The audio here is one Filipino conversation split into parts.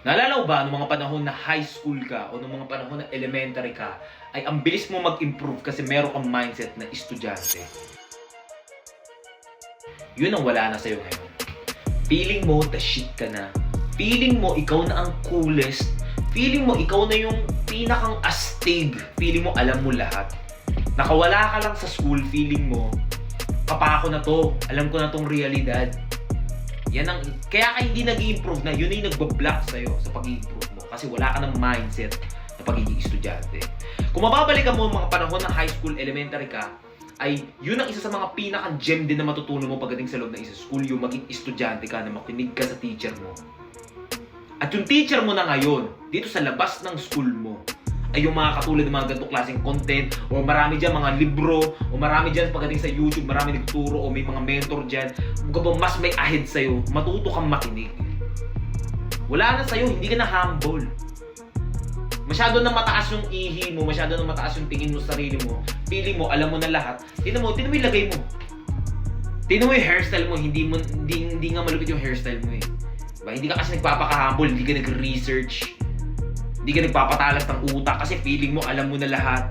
Naalala mo ba noong mga panahon na high school ka o noong mga panahon na elementary ka, ay ang bilis mo mag-improve kasi meron kang mindset na estudyante. Yun ang wala na sa'yo ngayon. Feeling mo the shit ka na. Feeling mo ikaw na ang coolest. Feeling mo ikaw na yung pinakang astig. Feeling mo alam mo lahat. Nakawala ka lang sa school, feeling mo, kapako na to, alam ko na tong realidad. Yan ang, kaya ka hindi nag-i-improve na, yun ay nagba-block sa'yo sa pag-i-improve mo. Kasi wala ka ng mindset na pagiging estudyante. Kung mababalikan mo mga panahon ng high school, elementary ka, ay yun ang isa sa mga pinaka-gem din na matutunan mo pagdating sa loob ng isang school, yung maging estudyante ka na makinig ka sa teacher mo. At yung teacher mo na ngayon, dito sa labas ng school mo, ay yung mga katulad ng mga ganitong klaseng content o marami dyan mga libro o marami dyan pagdating sa YouTube, marami nagtuturo o may mga mentor dyan, mas may ahead sa'yo, matuto kang makinig. Wala na sa'yo, hindi ka na humble. Masyado na mataas yung ihi mo, masyado na mataas yung tingin mo sa sarili mo, feeling mo, alam mo na lahat. Tingnan mo yung lagay mo. Tingnan mo yung hairstyle mo, hindi nga malupit yung hairstyle mo eh. Diba? Hindi ka kasi nagpapaka-humble, hindi ka nag-research. Hindi ka nagpapatalas ng utak kasi feeling mo alam mo na lahat.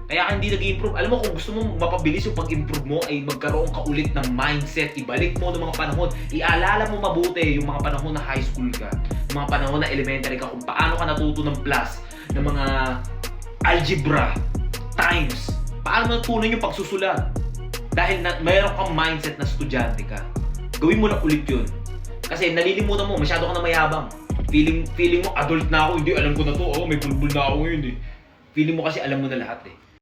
Kaya ka hindi nag-i-improve. Alam mo, kung gusto mo mapabilis yung pag-improve mo ay magkaroon ka ulit ng mindset. Ibalik mo ng mga panahon. Iaalala mo mabuti yung mga panahon na high school ka. Yung mga panahon na elementary ka. Kung paano ka natuto ng plus, ng mga algebra, times. Paano mo natutunan yung pagsusulat. Dahil mayroon kang mindset na estudyante ka. Gawin mo na ulit yun. Kasi nalilimutan mo, masyado ka na mayabang. Feeling mo adult na ako, hindi alam ko na to, may bulbul na ako ngayon eh. Feeling mo kasi alam mo na lahat eh.